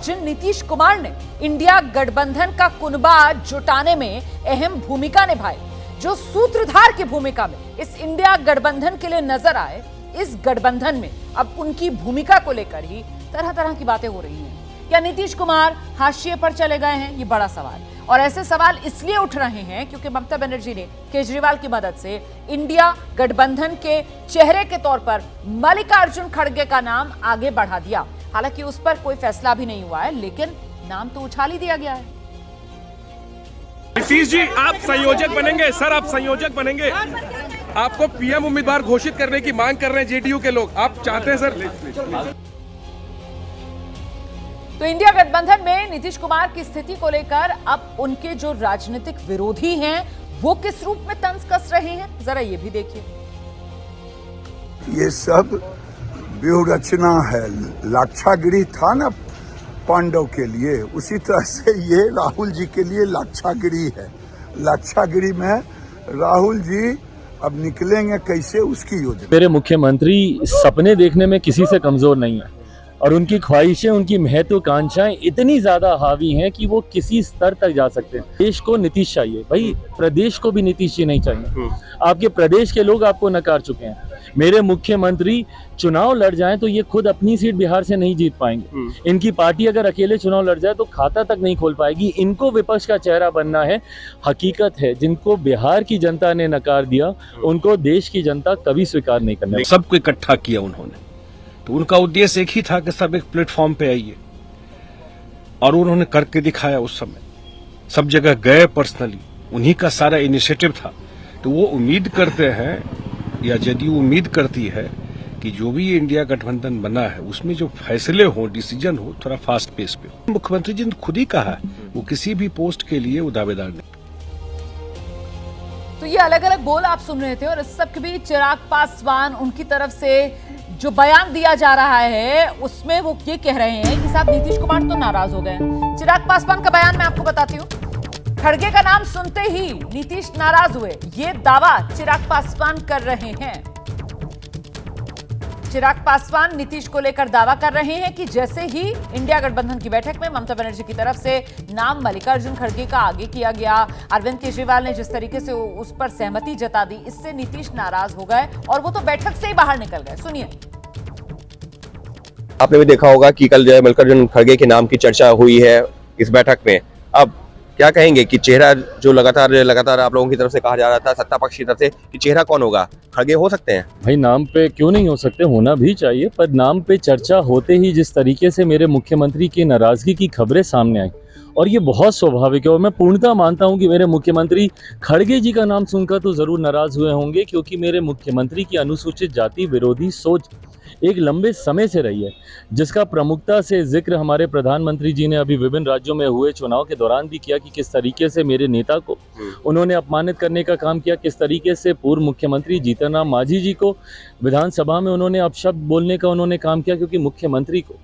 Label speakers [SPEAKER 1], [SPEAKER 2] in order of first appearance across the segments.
[SPEAKER 1] जिन नीतीश कुमार ने इंडिया गठबंधन का कुनबा जुटाने में अहम भूमिका निभाई, जो सूत्रधार की भूमिका में इस इंडिया गठबंधन के लिए नजर आए, इस गठबंधन में अब उनकी भूमिका को लेकर ही तरह तरह की बातें हो रही हैं। क्या नीतीश कुमार हाशिए पर चले गए हैं? ये बड़ा सवाल, और ऐसे सवाल इसलिए उठ रहे हैं क्योंकि ममता बनर्जी ने केजरीवाल की मदद से इंडिया गठबंधन के चेहरे के तौर पर मल्लिकार्जुन खड़गे का नाम आगे बढ़ा दिया। हालांकि उस पर कोई फैसला भी नहीं हुआ है, लेकिन नाम तो उछाल ही दिया गया है।
[SPEAKER 2] नीतीश जी, आप संयोजक बनेंगे? सर, आप संयोजक बनेंगे? आपको पीएम उम्मीदवार घोषित करने की मांग कर रहे हैं जेडीयू के लोग, आप चाहते हैं सर?
[SPEAKER 1] तो इंडिया गठबंधन में नीतीश कुमार की स्थिति को लेकर अब उनके जो राजनीतिक विरोधी हैं वो किस रूप में तंज कस रहे हैं, जरा ये भी देखिए।
[SPEAKER 3] ये सब व्यूह रचना है। लाक्षागिरी था ना पांडव के लिए, उसी तरह से ये राहुल जी के लिए लाक्षागिरी है। लाक्षागिरी में राहुल जी अब निकलेंगे कैसे, उसकी योजना।
[SPEAKER 4] मेरे मुख्यमंत्री सपने देखने में किसी से कमजोर नहीं है, और उनकी ख्वाहिशें, उनकी महत्वाकांक्षाएं इतनी ज्यादा हावी हैं कि वो किसी स्तर तक जा सकते हैं। देश को नीतीश चाहिए भाई, प्रदेश को भी नीतीश जी नहीं चाहिए। आपके प्रदेश के लोग आपको नकार चुके हैं। मेरे मुख्यमंत्री चुनाव लड़ जाएं तो ये खुद अपनी सीट बिहार से नहीं जीत पाएंगे। इनकी पार्टी अगर अकेले चुनाव लड़ जाए तो खाता तक नहीं खोल पाएगी। इनको विपक्ष का चेहरा बनना है। हकीकत है, जिनको बिहार की जनता ने नकार दिया उनको देश की जनता कभी स्वीकार नहीं करने।
[SPEAKER 5] सबको इकट्ठा किया उन्होंने, तो उनका उद्देश्य एक ही था कि सब एक प्लेटफॉर्म पे आइए, और उन्होंने करके दिखाया। उस समय सब जगह गए पर्सनली, उन्हीं का सारा इनिशिएटिव था। तो वो उम्मीद करते हैं, या जदयू उम्मीद करती है कि जो भी इंडिया गठबंधन बना है उसमें जो फैसले हो, डिसीजन हो, थोड़ा फास्ट पेस पे हो। मुख्यमंत्री जी ने खुद ही कहा है वो किसी भी पोस्ट के लिए वो दावेदार नहीं।
[SPEAKER 1] तो ये अलग अलग बोल आप सुन रहे थे, और इस सब के बीच चिराग पासवान, उनकी तरफ से जो बयान दिया जा रहा है उसमें वो ये कह रहे हैं कि साहब नीतीश कुमार तो नाराज हो गए। चिराग पासवान का बयान मैं आपको बताती हूँ। खड़गे का नाम सुनते ही नीतीश नाराज हुए, ये दावा चिराग पासवान कर रहे हैं। चिराग पासवान नीतीश को लेकर दावा कर रहे हैं कि जैसे ही इंडिया गठबंधन की बैठक में ममता बनर्जी की तरफ से नाम मल्लिकार्जुन खड़गे का आगे किया गया, अरविंद केजरीवाल ने जिस तरीके से उस पर सहमति जता दी, इससे नीतीश नाराज हो गए और वो तो बैठक से ही बाहर निकल गए। सुनिए।
[SPEAKER 6] आपने भी देखा होगा कि कल जो है मल्लिकार्जुन खड़गे के नाम की चर्चा हुई है इस बैठक में। अब क्या कहेंगे कि चेहरा जो लगातार आप लोगों की तरफ से कहा जा रहा था, सत्ता पक्ष की तरफ से, कि चेहरा कौन होगा? खड़गे हो सकते हैं?
[SPEAKER 4] भाई नाम पे क्यों नहीं हो सकते, होना भी चाहिए, पर नाम पे चर्चा होते ही जिस तरीके से मेरे मुख्यमंत्री की नाराजगी की खबरें सामने आई, और ये बहुत स्वाभाविक है, और मैं पूर्णतः मानता हूं कि मेरे मुख्यमंत्री खड़गे जी का नाम सुनकर तो जरूर नाराज हुए होंगे, क्योंकि मेरे मुख्यमंत्री की अनुसूचित जाति विरोधी सोच एक लंबे समय से रही है, जिसका प्रमुखता से जिक्र हमारे प्रधानमंत्री जी ने अभी विभिन्न राज्यों में हुए चुनाव के दौरान भी किया कि किस तरीके से मेरे नेता को उन्होंने अपमानित करने का काम किया, किस तरीके से पूर्व मुख्यमंत्री जीतन राम मांझी जी को विधानसभा में उन्होंने अपशब्द बोलने का उन्होंने काम किया, क्योंकि मुख्यमंत्री को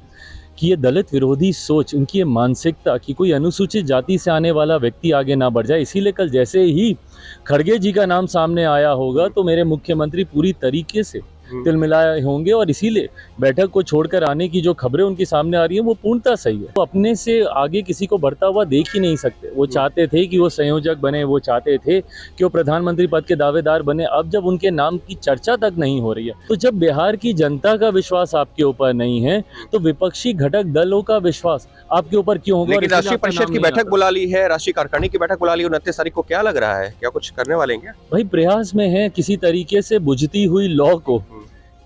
[SPEAKER 4] कि ये दलित विरोधी सोच, उनकी ये मानसिकता कि कोई अनुसूचित जाति से आने वाला व्यक्ति आगे ना बढ़ जाए, इसीलिए कल जैसे ही खड़गे जी का नाम सामने आया होगा तो मेरे मुख्यमंत्री पूरी तरीके से तिलमिलाए होंगे, और इसीलिए बैठक को छोड़कर आने की जो खबरें उनके सामने आ रही हैं वो पूर्णतः सही है। वो अपने से आगे किसी को बढ़ता हुआ देख ही नहीं सकते। वो चाहते थे कि वो संयोजक बने, वो चाहते थे कि वो प्रधानमंत्री पद के दावेदार बने। अब जब उनके नाम की चर्चा तक नहीं हो रही है, तो जब बिहार की जनता का विश्वास आपके ऊपर नहीं है, तो विपक्षी घटक दलों का विश्वास आपके ऊपर क्यों होगा?
[SPEAKER 6] लेकिन राष्ट्रीय परिषद की बैठक बुला ली है, राष्ट्रीय कार्यकारिणी की बैठक बुला ली 29 तारीख को। क्या लग रहा है, क्या कुछ करने वाले हैं?
[SPEAKER 4] भाई प्रयास में है किसी तरीके से बुझती हुई लौ को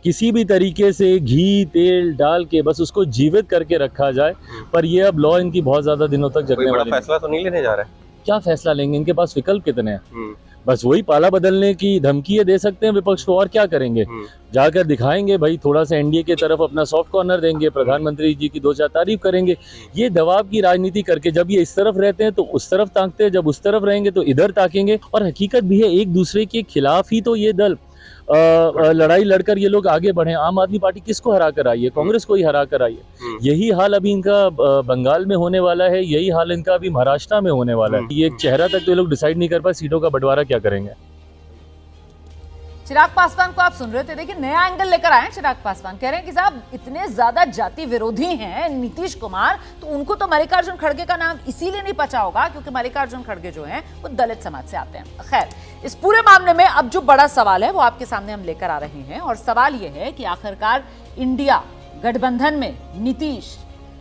[SPEAKER 4] किसी भी तरीके से घी तेल डाल के बस उसको जीवित करके रखा जाए, पर ये अब लॉ इनकी बहुत ज्यादा दिनों तक जगने वाली।
[SPEAKER 6] फैसला तो नहीं लेने जा रहा है।
[SPEAKER 4] क्या फैसला लेंगे? इनके पास विकल्प कितने हैं? बस वही पाला बदलने की धमकी दे सकते हैं विपक्ष को, और क्या करेंगे? जाकर दिखाएंगे भाई, थोड़ा सा एनडीए की तरफ अपना सॉफ्ट कॉर्नर देंगे, प्रधानमंत्री जी की 2-4 तारीफ करेंगे। ये दबाव की राजनीति करके जब ये इस तरफ रहते हैं तो उस तरफ ताकते हैं, जब उस तरफ रहेंगे तो इधर ताकेंगे। और हकीकत भी है, एक दूसरे के खिलाफ ही तो ये दल लड़ाई लड़कर ये लोग आगे बढ़े। आम आदमी पार्टी किसको हरा कर आई है? कांग्रेस को ही हरा कर आई है। यही हाल अभी इनका बंगाल में होने वाला है, यही हाल इनका अभी महाराष्ट्र में होने वाला है। ये चेहरा तक तो ये लोग डिसाइड नहीं कर पाए, सीटों का बंटवारा क्या करेंगे।
[SPEAKER 1] चिराग पासवान को आप सुन रहे थे, देखिए नया एंगल लेकर आए हैं चिराग पासवान। कह रहे हैं कि साहब इतने ज्यादा जाति विरोधी हैं नीतीश कुमार, तो उनको तो मल्लिकार्जुन खड़गे का नाम इसीलिए नहीं पचा होगा क्योंकि मल्लिकार्जुन खड़गे जो हैं वो दलित समाज से आते हैं। खैर, इस पूरे मामले में अब जो बड़ा सवाल है वो आपके सामने हम लेकर आ रहे हैं, और सवाल ये है कि आखिरकार इंडिया गठबंधन में नीतीश,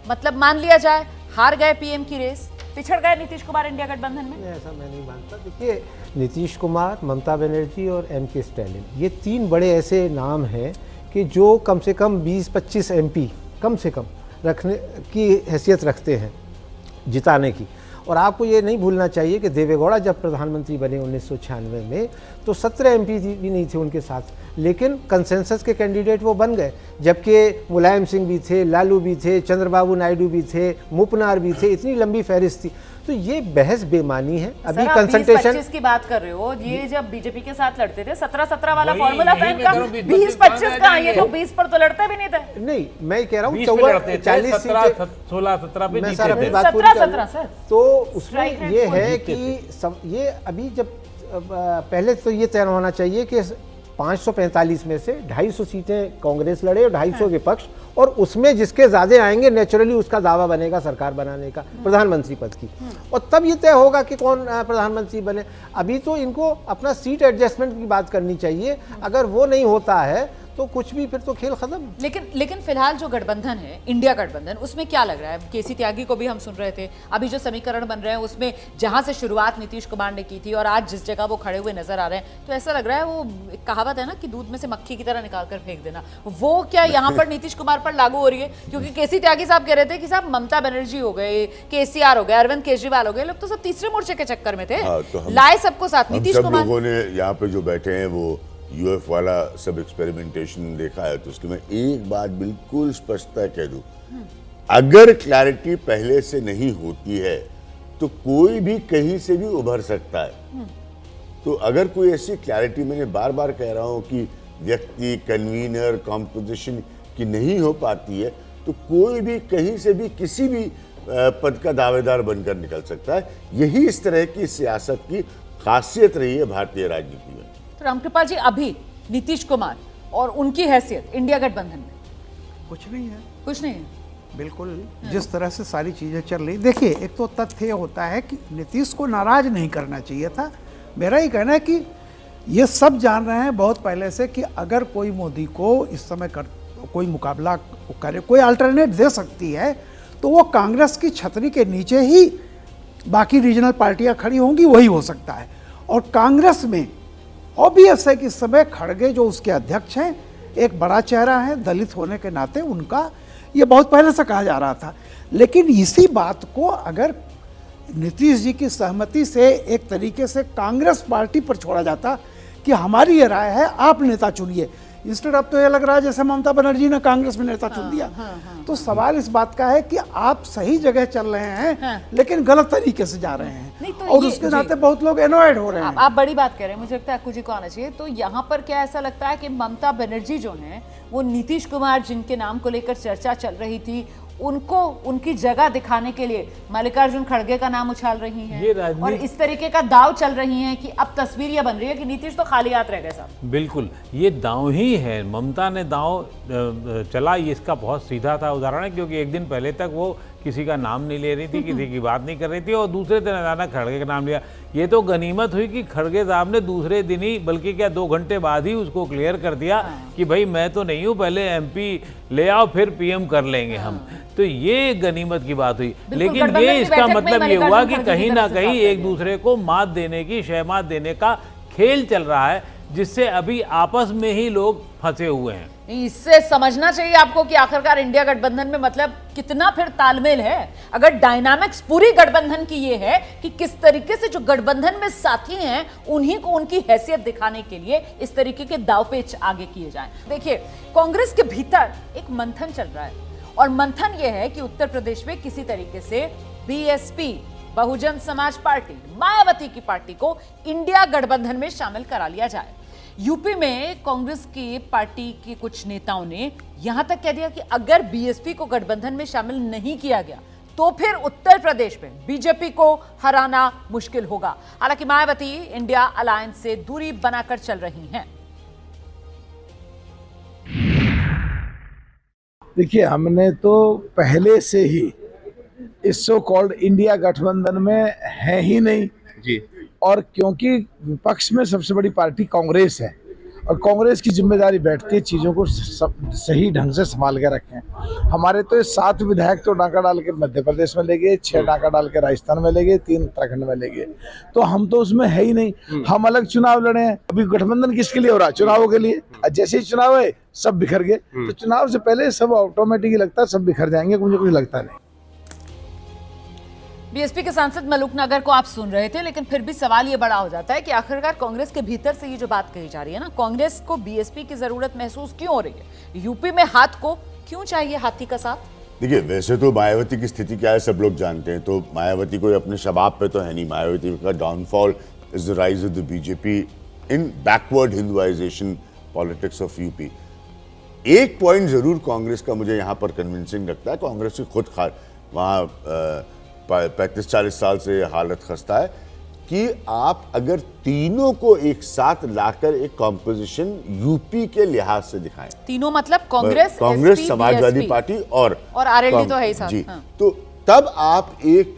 [SPEAKER 1] मतलब मान लिया जाए हार गए पीएम की रेस, पिछड़ गए नीतीश कुमार इंडिया गठबंधन में?
[SPEAKER 7] ऐसा मैं नहीं मानता। देखिए, नीतीश कुमार, ममता बनर्जी और एमके स्टैलिन, ये तीन बड़े ऐसे नाम हैं कि जो कम से कम 20-25 एमपी कम से कम रखने की हैसियत रखते हैं जिताने की। और आपको ये नहीं भूलना चाहिए कि देवेगौड़ा जब प्रधानमंत्री बने 1996 में तो 17 एमपी भी नहीं थे उनके साथ, लेकिन कंसेंसस के कैंडिडेट वो बन गए, जबकि मुलायम सिंह भी थे, लालू भी थे, चंद्रबाबू नायडू भी थे, मुपनार भी थे, इतनी लंबी फहरिस्त थी। तो ये बहस बेमानी है। अभी कंसल्टेशन
[SPEAKER 1] 20-25 की बात कर रहे हो, ये जब बीजेपी के साथ लड़ते थे 17-17 वाला फॉर्मूला था इनका, 20-25 का, ये तो 20 पर तो लड़ते भी नहीं थे।
[SPEAKER 7] नहीं, मैं कह रहा हूँ 40 सीटें,
[SPEAKER 8] 16-17 पे
[SPEAKER 7] मैं सर अपनी
[SPEAKER 1] थे।
[SPEAKER 7] बात पूरी कर
[SPEAKER 1] 17-17
[SPEAKER 7] लूं।
[SPEAKER 1] सर।
[SPEAKER 7] तो उसमें ये है कि ये अभी जब पहले तो ये तय होना चाहिए कि 545 में से 250 सीटें कांग्रेस लड़े और 250 विपक्ष, और उसमें जिसके ज्यादा आएंगे नेचुरली उसका दावा बनेगा सरकार बनाने का, प्रधानमंत्री पद की, और तब ये तय होगा कि कौन प्रधानमंत्री बने। अभी तो इनको अपना सीट एडजस्टमेंट की बात करनी चाहिए। अगर वो नहीं होता है तो कुछ भी, फिर तो खेल खत्म।
[SPEAKER 1] लेकिन फिलहाल जो गठबंधन है इंडिया गठबंधन, उसमें क्या लग रहा है? केसी त्यागी को भी हम सुन रहे थे, अभी जो समीकरण बन रहे हैं उसमें जहां से शुरुआत नीतीश कुमार ने की थी और आज जिस जगह वो खड़े हुए नजर आ रहे हैं, तो ऐसा लग रहा है वो एक कहावत है ना कि दूध में से मक्खी की तरह निकाल कर फेंक देना, वो क्या यहाँ पर नीतीश कुमार पर लागू हो रही है? क्योंकि केसी त्यागी साहब कह रहे थे कि साहब ममता बनर्जी हो गए, केसीआर हो गए, अरविंद केजरीवाल हो गए, लोग तो सब तीसरे मोर्चे के चक्कर में थे, लाए सबको साथ नीतीश कुमार।
[SPEAKER 9] लोगों ने यहाँ पे जो बैठे हैं वो यूएफ वाला सब एक्सपेरिमेंटेशन देखा है, तो उसके मैं एक बात बिल्कुल स्पष्टता कह दूं, अगर क्लैरिटी पहले से नहीं होती है तो कोई भी कहीं से भी उभर सकता है। तो अगर कोई ऐसी क्लैरिटी, मैंने बार बार कह रहा हूं कि व्यक्ति, कन्वीनर, कॉम्पोजिशन की नहीं हो पाती है, तो कोई भी कहीं से भी किसी भी पद का दावेदार बनकर निकल सकता है। यही इस तरह की सियासत की खासियत रही है भारतीय राजनीति में।
[SPEAKER 1] रामकृपाल जी, अभी नीतीश कुमार और उनकी हैसियत इंडिया गठबंधन में
[SPEAKER 10] कुछ नहीं है,
[SPEAKER 1] कुछ नहीं है।
[SPEAKER 10] बिल्कुल जिस तरह से सारी चीजें चल रही, देखिए एक तो तथ्य होता है कि नीतीश को नाराज नहीं करना चाहिए था। मेरा ही कहना है कि ये सब जान रहे हैं बहुत पहले से कि अगर कोई मोदी को इस समय कोई मुकाबला करे, कोई अल्टरनेट दे सकती है, तो वो कांग्रेस की छतरी के नीचे ही बाकी रीजनल पार्टियां खड़ी होंगी, वही हो सकता है। और कांग्रेस में ऑब्वियस है कि इस समय खड़गे जो उसके अध्यक्ष हैं, एक बड़ा चेहरा है, दलित होने के नाते उनका ये बहुत पहले से कहा जा रहा था। लेकिन इसी बात को अगर नीतीश जी की सहमति से एक तरीके से कांग्रेस पार्टी पर छोड़ा जाता कि हमारी ये राय है, आप नेता चुनिए, इंस्टेड अब तो ये लग रहा है जैसे ममता बनर्जी ने कांग्रेस में नेता चुन दिया। तो सवाल इस बात का है कि आप सही जगह चल रहे हैं, लेकिन गलत तरीके से जा रहे हैं,
[SPEAKER 1] तो
[SPEAKER 10] और उसके नाते बहुत लोग एनॉयड हो रहे हैं।
[SPEAKER 1] आप बड़ी बात कह रहे हैं, मुझे लगता है अक्कू जी को आना चाहिए। तो यहाँ पर क्या ऐसा लगता है कि ममता बनर्जी जो हैं, वो नीतीश कुमार जिनके नाम को लेकर चर्चा चल रही थी, उनको उनकी जगह दिखाने के लिए मल्लिकार्जुन खड़गे का नाम उछाल रही हैं, और इस तरीके का दाव चल रही हैं कि अब तस्वीर यह बन रही है कि नीतीश तो खाली हाथ रह गए साहब।
[SPEAKER 8] बिल्कुल, ये दांव ही है। ममता ने दांव चला, ये इसका बहुत सीधा था उदाहरण है, क्योंकि एक दिन पहले तक वो किसी का नाम नहीं ले रही थी, किसी की बात नहीं कर रही थी, और दूसरे दिन अचानक खड़गे का नाम लिया। ये तो गनीमत हुई कि खड़गे साहब ने दूसरे दिन ही, बल्कि क्या 2 घंटे बाद ही उसको क्लियर कर दिया कि भाई मैं तो नहीं हूँ, पहले एमपी ले आओ फिर पीएम कर लेंगे हम। तो ये गनीमत की बात हुई। लेकिन ये इसका मतलब ये हुआ कि कहीं ना कहीं एक दूसरे को मात देने की, शहमात देने का खेल चल रहा है, जिससे अभी आपस में ही लोग फंसे हुए हैं।
[SPEAKER 1] इससे समझना चाहिए आपको कि आखिरकार इंडिया गठबंधन में मतलब कितना फिर तालमेल है। अगर डायनामिक्स पूरी गठबंधन की ये है कि किस तरीके से जो गठबंधन में साथी हैं उन्हीं को उनकी हैसियत दिखाने के लिए इस तरीके के दावपेच आगे किए जाएं। देखिए, कांग्रेस के भीतर एक मंथन चल रहा है, और मंथन ये है कि उत्तर प्रदेश में किसी तरीके से बीएसपी, बहुजन समाज पार्टी, मायावती की पार्टी को इंडिया गठबंधन में शामिल करा लिया जाए। यूपी में कांग्रेस की पार्टी के कुछ नेताओं ने यहां तक कह दिया कि अगर बीएसपी को गठबंधन में शामिल नहीं किया गया तो फिर उत्तर प्रदेश में बीजेपी को हराना मुश्किल होगा। हालांकि मायावती इंडिया अलायंस से दूरी बनाकर चल रही हैं।
[SPEAKER 11] देखिए, हमने तो पहले से ही इस सो कॉल्ड इंडिया गठबंधन में है ही नहीं
[SPEAKER 6] जी।
[SPEAKER 11] और क्योंकि विपक्ष में सबसे बड़ी पार्टी कांग्रेस है और कांग्रेस की जिम्मेदारी बैठती है चीज़ों को सही ढंग से संभाल के रखें। हमारे तो ये 7 विधायक तो डाका डाल के मध्य प्रदेश में ले गए, 6 डाका डाल के राजस्थान में ले गए, 3 उत्तराखंड में ले गए, तो हम तो उसमें है ही नहीं। हम अलग चुनाव लड़े हैं। अभी गठबंधन किसके लिए हो रहा है? चुनावों के लिए। जैसे ही चुनाव है सब बिखर गए, तो चुनाव से पहले सब ऑटोमेटिक लगता है सब बिखर जाएंगे, मुझे कुछ लगता नहीं।
[SPEAKER 1] बीएसपी के सांसद मलूक नगर को आप सुन रहे थे, लेकिन फिर भी सवाल ये बड़ा हो जाता है कि आखिरकार कांग्रेस के भीतर से ये जो बात कही जा रही है ना, कांग्रेस को बीएसपी की जरूरत महसूस क्यों हो रही है? यूपी में हाथ को क्यों चाहिए हाथी का साथ?
[SPEAKER 9] देखिए, वैसे तो मायावती की स्थिति क्या है सब लोग जानते हैं, तो मायावती कोई अपने शबाब पे तो है नहीं। मायावती का downfall is the rise of the BJP in backward Hinduisation politics of UP. एक पॉइंट जरूर कांग्रेस का मुझे यहाँ पर कन्विंसिंग लगता है। कांग्रेस की खुद वहाँ 35-40 साल से हालत खस्ता है कि आप अगर तीनों को एक साथ लाकर एक कॉम्पोजिशन यूपी के लिहाज से दिखाएं,
[SPEAKER 1] तीनों मतलब कांग्रेस,
[SPEAKER 9] समाजवादी पार्टी और
[SPEAKER 1] आरएलडी तो है ही साथ।
[SPEAKER 9] जी, तो तब आप एक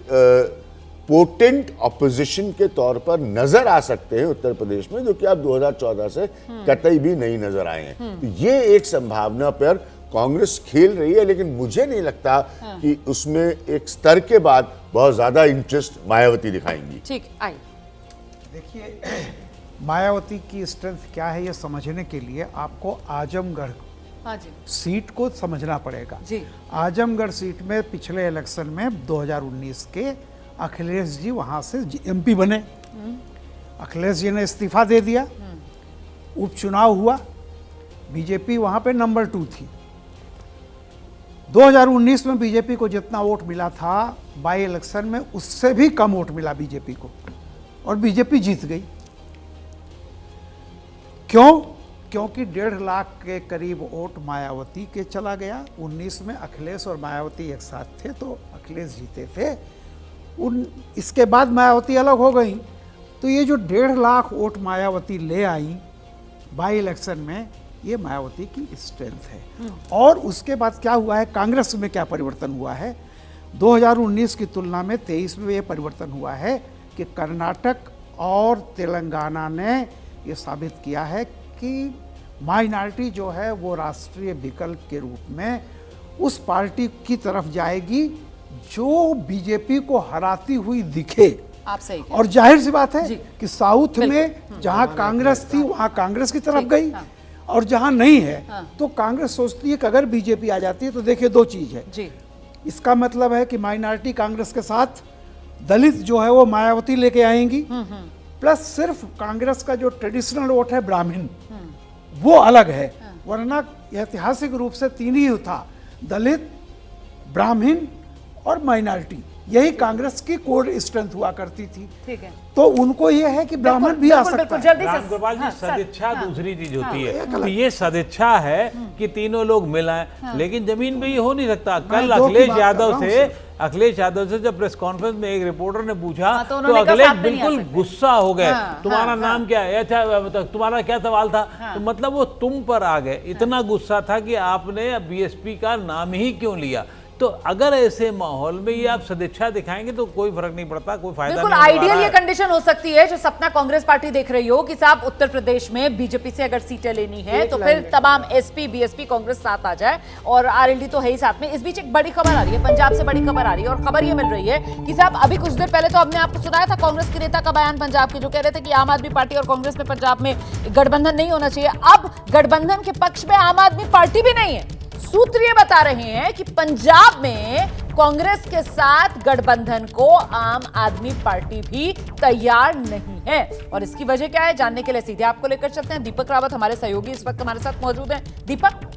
[SPEAKER 9] पोटेंट ऑपोजिशन के तौर पर नजर आ सकते हैं उत्तर प्रदेश में, जो कि आप 2014 से कतई भी नहीं नजर आए हैं। तो ये एक संभावना पर कांग्रेस खेल रही है, लेकिन मुझे नहीं लगता कि उसमें एक स्तर के बाद बहुत ज्यादा इंटरेस्ट मायावती दिखाएंगी।
[SPEAKER 1] ठीक, आई
[SPEAKER 10] देखिए, मायावती की स्ट्रेंथ क्या है ये समझने के लिए आपको आजमगढ़ सीट को समझना पड़ेगा।
[SPEAKER 1] जी।
[SPEAKER 10] आजमगढ़ सीट में पिछले इलेक्शन में 2019 के अखिलेश जी वहां से एमपी बने। अखिलेश जी ने इस्तीफा दे दिया, उपचुनाव हुआ, बीजेपी वहां पे नंबर 2 थी। 2019 में बीजेपी को जितना वोट मिला था बाई इलेक्शन में, उससे भी कम वोट मिला बीजेपी को और बीजेपी जीत गई। क्यों? क्योंकि 1.5 लाख के करीब वोट मायावती के चला गया। 19 में अखिलेश और मायावती एक साथ थे तो अखिलेश जीते थे। इसके बाद मायावती अलग हो गई, तो ये जो 1.5 लाख वोट मायावती ले आई बाई इलेक्शन में, ये मायावती की स्ट्रेंथ है। और उसके बाद क्या हुआ है, कांग्रेस में क्या परिवर्तन हुआ है 2019 की तुलना में 23 में, ये परिवर्तन हुआ है कि कर्नाटक और तेलंगाना ने ये साबित किया है कि माइनॉरिटी जो है वो राष्ट्रीय विकल्प के रूप में उस पार्टी की तरफ जाएगी जो बीजेपी को हराती हुई दिखे।
[SPEAKER 1] आप सही कह।
[SPEAKER 10] और जाहिर सी बात है कि साउथ में जहां कांग्रेस थी वहां कांग्रेस की तरफ गई, और जहां नहीं है तो कांग्रेस सोचती है कि अगर बीजेपी आ जाती है तो देखिए 2 चीज है
[SPEAKER 1] जी।
[SPEAKER 10] इसका मतलब है कि माइनॉरिटी कांग्रेस के साथ, दलित जो है वो मायावती लेके आएंगी, प्लस सिर्फ कांग्रेस का जो ट्रेडिशनल वोट है ब्राह्मण, वो अलग है। वरना ऐतिहासिक रूप से 3 ही था, दलित, ब्राह्मण और माइनॉरिटी। यही कांग्रेस की कोर स्ट्रेंथ हुआ करती थी।
[SPEAKER 1] ठीक है।
[SPEAKER 10] तो उनको यह है कि ब्राह्मण भी आ सकता है।
[SPEAKER 8] रामगोपाल जी, सदिच्छा दूसरी चीज होती है। तो ये सदिच्छा है कि तीनों लोग मिलाएं, लेकिन जमीन पे ये हो नहीं सकता। कल अखिलेश यादव से जब प्रेस कॉन्फ्रेंस में एक रिपोर्टर ने पूछा तो अखिलेश बिल्कुल गुस्सा हो गए। तुम्हारा नाम क्या है, अच्छा तुम्हारा क्या सवाल था, तो मतलब वो तुम पर आ गए। इतना गुस्सा था कि आपने बीएसपी का नाम ही क्यों लिया। तो अगर ऐसे माहौल में ये आप सदिच्छा दिखाएंगे तो कोई फर्क नहीं पड़ता, कोई फायदा नहीं।
[SPEAKER 1] बिल्कुल आइडियल ये कंडीशन हो सकती है जो सपना कांग्रेस पार्टी देख रही हो कि साहब उत्तर प्रदेश में बीजेपी से अगर सीटें लेनी है तो फिर तमाम एसपी बीएसपी कांग्रेस साथ आ जाए और आरएलडी तो है ही साथ में। इस बीच एक बड़ी खबर आ रही है, पंजाब से बड़ी खबर आ रही है, और खबर ये मिल रही है कि साहब अभी कुछ देर पहले तो हमने आपको सुनाया था कांग्रेस के नेता का बयान पंजाब के, जो कह रहे थे कि आम आदमी पार्टी और कांग्रेस में पंजाब में गठबंधन नहीं होना चाहिए। अब गठबंधन के पक्ष में आम आदमी पार्टी भी नहीं है। सूत्र ये बता रहे हैं कि पंजाब में कांग्रेस के साथ गठबंधन को आम आदमी पार्टी भी तैयार नहीं है। और इसकी वजह क्या है जानने के लिए सीधे आपको लेकर चलते हैं। दीपक रावत हमारे सहयोगी इस वक्त हमारे साथ मौजूद हैं। दीपक,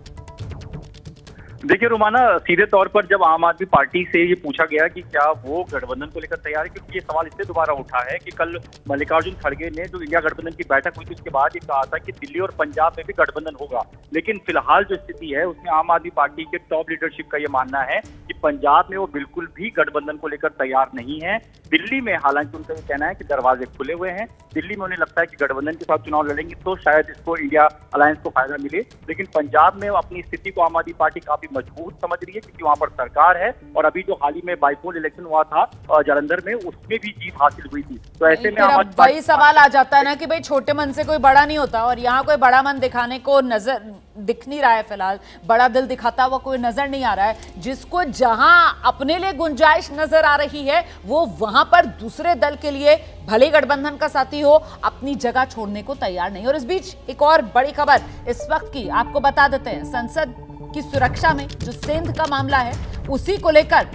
[SPEAKER 12] देखिए रोमाना, सीधे तौर पर जब आम आदमी पार्टी से ये पूछा गया कि क्या वो गठबंधन को लेकर तैयार है, क्योंकि ये सवाल इससे दोबारा उठा है कि कल मल्लिकार्जुन खड़गे ने जो इंडिया गठबंधन की बैठक हुई थी उसके बाद ये कहा था कि दिल्ली और पंजाब में भी गठबंधन होगा। लेकिन फिलहाल जो स्थिति है उसमें आम आदमी पार्टी के टॉप लीडरशिप का ये मानना है कि पंजाब में वो बिल्कुल भी गठबंधन को लेकर तैयार नहीं है। दिल्ली में हालांकि उनका ये कहना है कि दरवाजे खुले हुए हैं। दिल्ली में उन्हें लगता है कि गठबंधन के साथ चुनाव लड़ेंगे तो शायद इसको इंडिया अलायंस को फायदा मिले, लेकिन पंजाब में अपनी स्थिति को आम आदमी पार्टी काफी मजबूत समझ रही है क्योंकि वहां पर सरकार है और अभी जो हाल ही में बाईपोल इलेक्शन हुआ था जालंधर में, उसमें भी जीत हासिल हुई थी। तो ऐसे में
[SPEAKER 1] अब वही सवाल आ जाता है ना कि भाई छोटे मन से कोई बड़ा नहीं होता, और यहाँ कोई बड़ा मन दिखाने को नजर दिख नहीं रहा है। फिलहाल बड़ा दिल दिखाता हुआ कोई नजर नहीं आ रहा है। जिसको जहां अपने लिए गुंजाइश नजर आ रही है वो वहां पर दूसरे दल के लिए, भले गठबंधन का साथी हो, अपनी जगह छोड़ने को तैयार नहीं। और इस बीच एक और बड़ी खबर इस वक्त की आपको बता देते हैं। संसद की सुरक्षा में जो सेंध का मामला है उसी को लेकर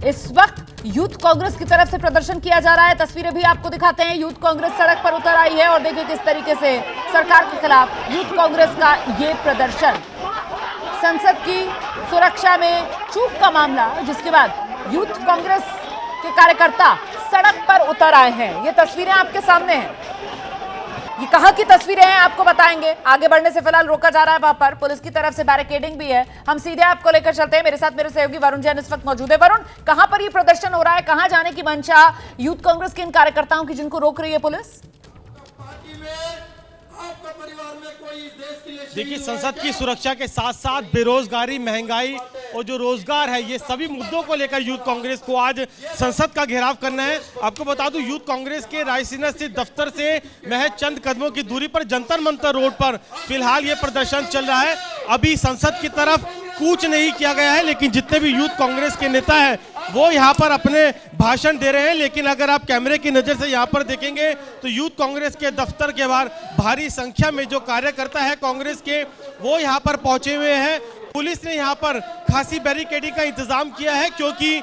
[SPEAKER 1] इस वक्त यूथ कांग्रेस की तरफ से प्रदर्शन किया जा रहा है। तस्वीरें भी आपको दिखाते हैं। यूथ कांग्रेस सड़क पर उतर आई है और देखिए किस तरीके से सरकार के खिलाफ यूथ कांग्रेस का ये प्रदर्शन। संसद की सुरक्षा में चूक का मामला, जिसके बाद यूथ कांग्रेस के कार्यकर्ता सड़क पर उतर आए हैं। ये तस्वीरें आपके सामने हैं। ये कहां की तस्वीरें हैं आपको बताएंगे। आगे बढ़ने से फिलहाल रोका जा रहा है। वहां पर पुलिस की तरफ से बैरिकेडिंग भी है। हम सीधे आपको लेकर चलते हैं। मेरे साथ मेरे सहयोगी वरुण जैन इस वक्त मौजूद है। वरुण, कहां पर ये प्रदर्शन हो रहा है? कहां जाने की मंशा यूथ कांग्रेस के इन कार्यकर्ताओं की जिनको रोक रही है पुलिस?
[SPEAKER 13] देखिए, संसद की सुरक्षा के साथ साथ बेरोजगारी, महंगाई और जो रोजगार है, ये सभी मुद्दों को लेकर यूथ कांग्रेस को आज संसद का घेराव करना है। आपको बता दूं, यूथ कांग्रेस के रायसीना स्थित दफ्तर से महज चंद कदमों की दूरी पर जंतर मंतर रोड पर फिलहाल ये प्रदर्शन चल रहा है। अभी संसद की तरफ कूच नहीं किया गया है, लेकिन जितने भी यूथ कांग्रेस के नेता हैं वो यहाँ पर अपने भाषण दे रहे हैं। लेकिन अगर आप कैमरे की नजर से यहाँ पर देखेंगे तो यूथ कांग्रेस के दफ्तर के बाहर भारी संख्या में जो कार्यकर्ता है कांग्रेस के, वो यहाँ पर पहुंचे हुए हैं। पुलिस ने यहाँ पर खासी बैरिकेडिंग का इंतजाम किया है, क्योंकि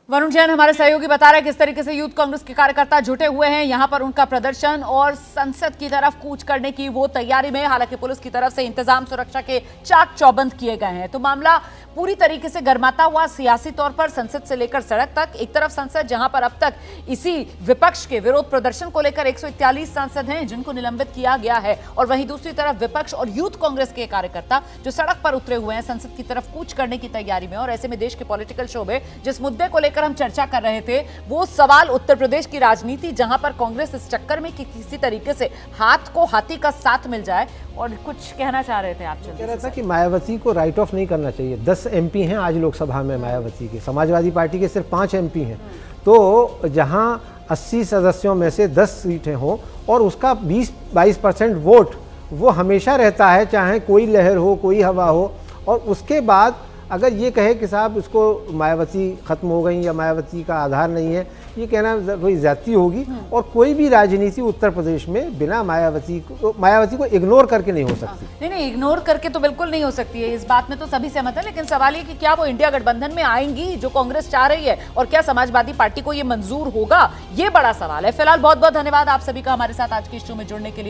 [SPEAKER 1] वरुण जैन हमारे सहयोगी बता रहे हैं किस तरीके से यूथ कांग्रेस के कार्यकर्ता जुटे हुए हैं यहाँ पर उनका प्रदर्शन और संसद की तरफ कूच करने की वो तैयारी में। हालांकि पुलिस की तरफ से इंतजाम सुरक्षा के चाक चौबंद किए गए हैं। तो मामला पूरी तरीके से गर्माता हुआ सियासी तौर पर संसद से लेकर सड़क तक। एक तरफ संसद जहां पर अब तक इसी विपक्ष के विरोध प्रदर्शन को लेकर 141 सांसद हैं जिनको निलंबित किया गया है, और वहीं दूसरी तरफ विपक्ष और यूथ कांग्रेस के कार्यकर्ता जो सड़क पर उतरे हुए हैं संसद की तरफ कूच करने की तैयारी में। और ऐसे में देश के पॉलिटिकल शोबे जिस मुद्दे को लेकर हम चर्चा कर रहे थे वो सवाल उत्तर प्रदेश की राजनीति, जहां पर कांग्रेस इस चक्कर में कि किसी तरीके से हाथ को हाथी का साथ मिल जाए। और कुछ कहना चाह रहे थे आप?
[SPEAKER 7] कह रहा था कि मायावती को राइट ऑफ नहीं करना चाहिए। 10 एमपी हैं आज लोकसभा में मायावती के, समाजवादी पार्टी के सिर्फ 5 एमपी हैं। तो जहां 80 सदस्यों में से 10 सीटें हो और उसका 20-22% वोट वो हमेशा रहता है, चाहे कोई लहर हो कोई हवा हो। और उसके बाद अगर ये कहे कि साहब इसको मायावती खत्म हो गई या मायावती का आधार नहीं है, ये कहना वही ज्यादती होगी। और कोई भी राजनीति उत्तर प्रदेश में बिना मायावती को इग्नोर करके नहीं हो सकती।
[SPEAKER 1] नहीं, इग्नोर करके तो बिल्कुल नहीं हो सकती है, इस बात में तो सभी सहमत है। लेकिन सवाल ये कि क्या वो इंडिया गठबंधन में आएंगी जो कांग्रेस चाह रही है, और क्या समाजवादी पार्टी को ये मंजूर होगा, ये बड़ा सवाल है। फिलहाल बहुत बहुत धन्यवाद आप सभी का हमारे साथ आज के शो में जुड़ने के लिए।